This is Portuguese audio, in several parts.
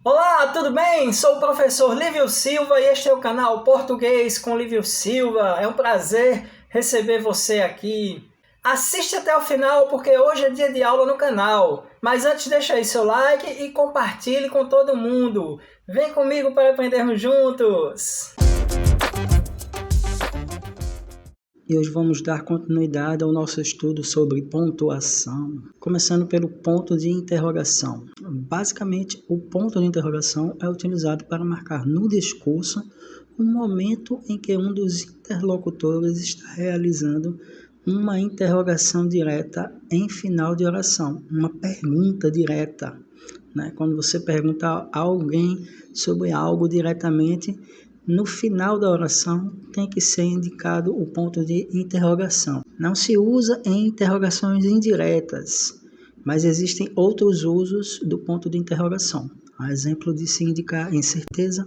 Olá, tudo bem? Sou o professor Lívio Silva e este é o canal Português com Lívio Silva. É um prazer receber você aqui. Assiste até o final porque hoje é dia de aula no canal. Mas antes deixa aí seu like e compartilhe com todo mundo. Vem comigo para aprendermos juntos. E hoje vamos dar continuidade ao nosso estudo sobre pontuação, começando pelo ponto de interrogação. Basicamente, o ponto de interrogação é utilizado para marcar no discurso o momento em que um dos interlocutores está realizando uma interrogação direta em final de oração, uma pergunta direta. Quando você pergunta a alguém sobre algo diretamente, no final da oração tem que ser indicado o ponto de interrogação. Não se usa em interrogações indiretas, mas existem outros usos do ponto de interrogação. A exemplo de se indicar incerteza,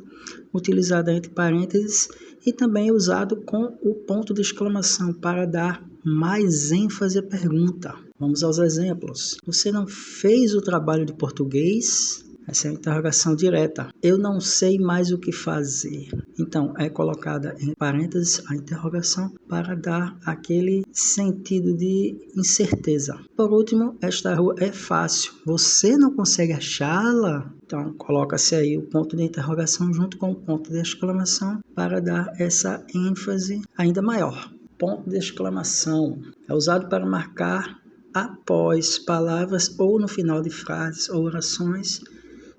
utilizada entre parênteses, e também usado com o ponto de exclamação para dar mais ênfase à pergunta. Vamos aos exemplos. Você não fez o trabalho de português? Essa é a interrogação direta. Eu não sei mais o que fazer. Então, é colocada em parênteses a interrogação para dar aquele sentido de incerteza. Por último, esta rua é fácil. Você não consegue achá-la? Então, coloca-se aí o ponto de interrogação junto com o ponto de exclamação para dar essa ênfase ainda maior. Ponto de exclamação é usado para marcar após palavras ou no final de frases ou orações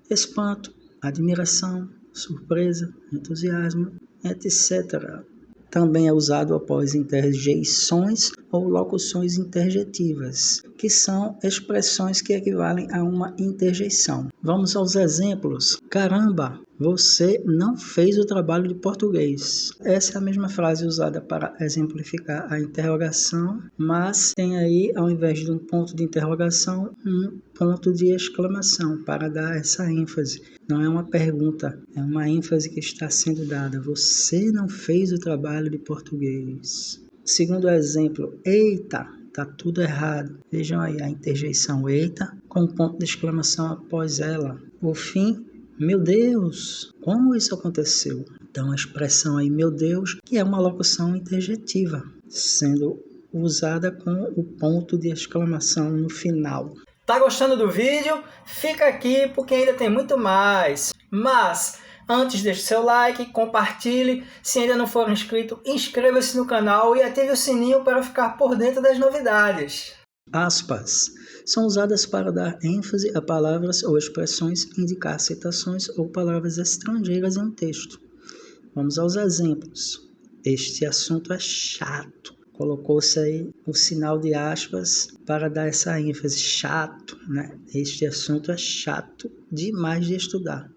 espanto, admiração, surpresa, entusiasmo, etc. Também é usado após interjeições ou locuções interjetivas, que são expressões que equivalem a uma interjeição. Vamos aos exemplos. Caramba, você não fez o trabalho de português. Essa é a mesma frase usada para exemplificar a interrogação, mas tem aí, ao invés de um ponto de interrogação, um ponto de exclamação para dar essa ênfase. Não é uma pergunta, é uma ênfase que está sendo dada. Você não fez o trabalho de português. Segundo exemplo, eita, tá tudo errado. Vejam aí a interjeição eita com ponto de exclamação após ela. Por fim, meu Deus, como isso aconteceu? Então a expressão aí, meu Deus, que é uma locução interjetiva, sendo usada com o ponto de exclamação no final. Tá gostando do vídeo? Fica aqui porque ainda tem muito mais. Mas antes deixe seu like, compartilhe. Se ainda não for inscrito, inscreva-se no canal e ative o sininho para ficar por dentro das novidades. Aspas são usadas para dar ênfase a palavras ou expressões, indicar citações ou palavras estrangeiras em um texto. Vamos aos exemplos. Este assunto é chato. Colocou-se aí o sinal de aspas para dar essa ênfase. Chato, né? Este assunto é chato demais de estudar.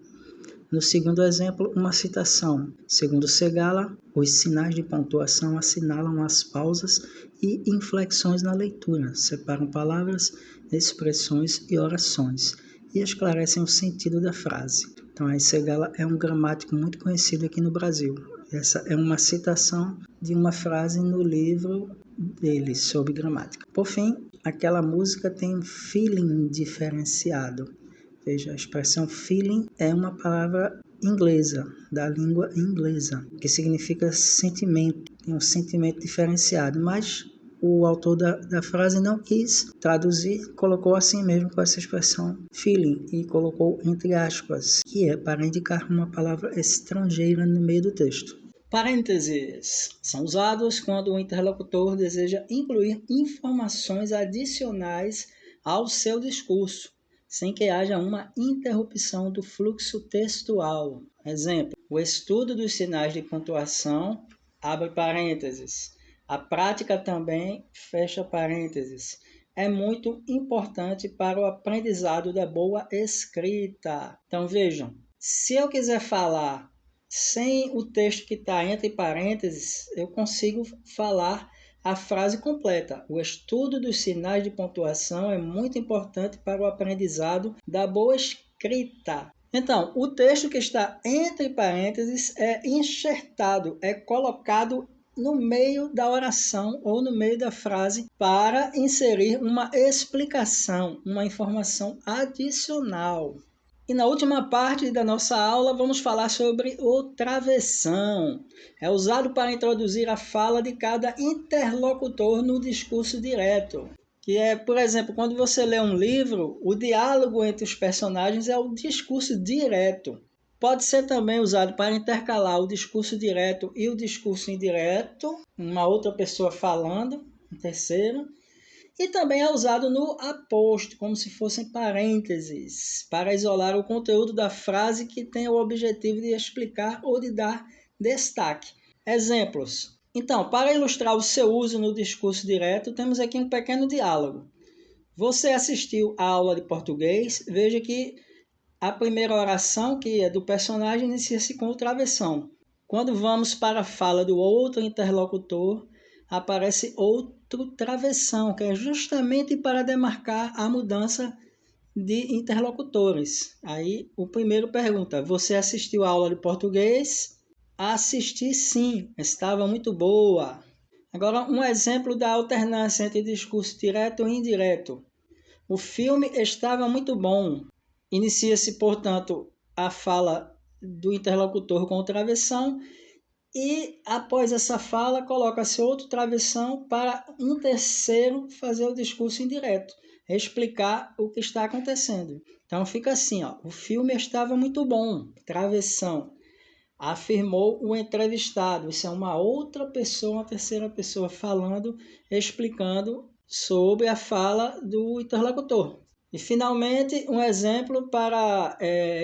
No segundo exemplo, uma citação. Segundo Segala, os sinais de pontuação assinalam as pausas e inflexões na leitura, separam palavras, expressões e orações e esclarecem o sentido da frase. Então, aí Segala é um gramático muito conhecido aqui no Brasil. Essa é uma citação de uma frase no livro dele sobre gramática. Por fim, aquela música tem um feeling diferenciado. Veja, a expressão feeling é uma palavra inglesa, da língua inglesa, que significa sentimento, tem um sentimento diferenciado, mas o autor da frase não quis traduzir, colocou assim mesmo com essa expressão feeling e colocou entre aspas, que é para indicar uma palavra estrangeira no meio do texto. Parênteses são usados quando o interlocutor deseja incluir informações adicionais ao seu discurso, sem que haja uma interrupção do fluxo textual. Exemplo, o estudo dos sinais de pontuação, abre parênteses. A prática também, fecha parênteses. É muito importante para o aprendizado da boa escrita. Então vejam, se eu quiser falar sem o texto que está entre parênteses, eu consigo falar a frase completa. O estudo dos sinais de pontuação é muito importante para o aprendizado da boa escrita. Então, o texto que está entre parênteses é enxertado, é colocado no meio da oração ou no meio da frase para inserir uma explicação, uma informação adicional. E na última parte da nossa aula vamos falar sobre o travessão. É usado para introduzir a fala de cada interlocutor no discurso direto. Que é, por exemplo, quando você lê um livro, o diálogo entre os personagens é o discurso direto. Pode ser também usado para intercalar o discurso direto e o discurso indireto, uma outra pessoa falando, um terceiro. E também é usado no aposto, como se fossem parênteses, para isolar o conteúdo da frase que tem o objetivo de explicar ou de dar destaque. Exemplos. Então, para ilustrar o seu uso no discurso direto, temos aqui um pequeno diálogo. Você assistiu à aula de português? Veja que a primeira oração, que é do personagem, inicia-se com o travessão. Quando vamos para a fala do outro interlocutor, aparece outro travessão, que é justamente para demarcar a mudança de interlocutores. Aí o primeiro pergunta: você assistiu à aula de português? Assisti sim, estava muito boa. Agora um exemplo da alternância entre discurso direto e indireto. O filme estava muito bom. Inicia-se, portanto, a fala do interlocutor com o travessão e, após essa fala, coloca-se outro travessão para um terceiro fazer o discurso indireto, explicar o que está acontecendo. Então, fica assim, ó, o filme estava muito bom, travessão, afirmou o entrevistado. Isso é uma outra pessoa, uma terceira pessoa falando, explicando sobre a fala do interlocutor. E, finalmente, um exemplo para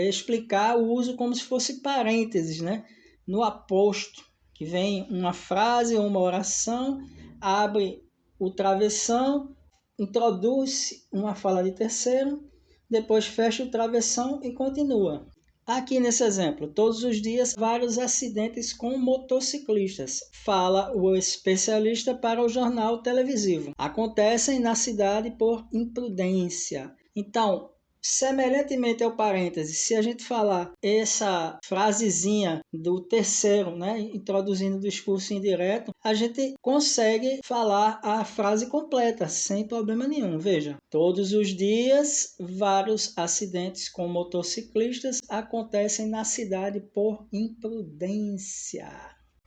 explicar o uso como se fosse parênteses, né? No aposto, que vem uma frase ou uma oração, abre o travessão, introduz uma fala de terceiro, depois fecha o travessão e continua. Aqui nesse exemplo, todos os dias, vários acidentes com motociclistas. Fala o especialista para o jornal televisivo. Acontecem na cidade por imprudência. Então, semelhantemente ao parêntese, se a gente falar essa frasezinha do terceiro, né, introduzindo o discurso indireto, a gente consegue falar a frase completa, sem problema nenhum. Veja, todos os dias, vários acidentes com motociclistas acontecem na cidade por imprudência.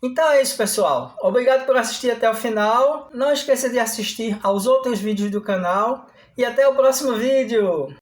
Então é isso, pessoal. Obrigado por assistir até o final. Não esqueça de assistir aos outros vídeos do canal. E até o próximo vídeo!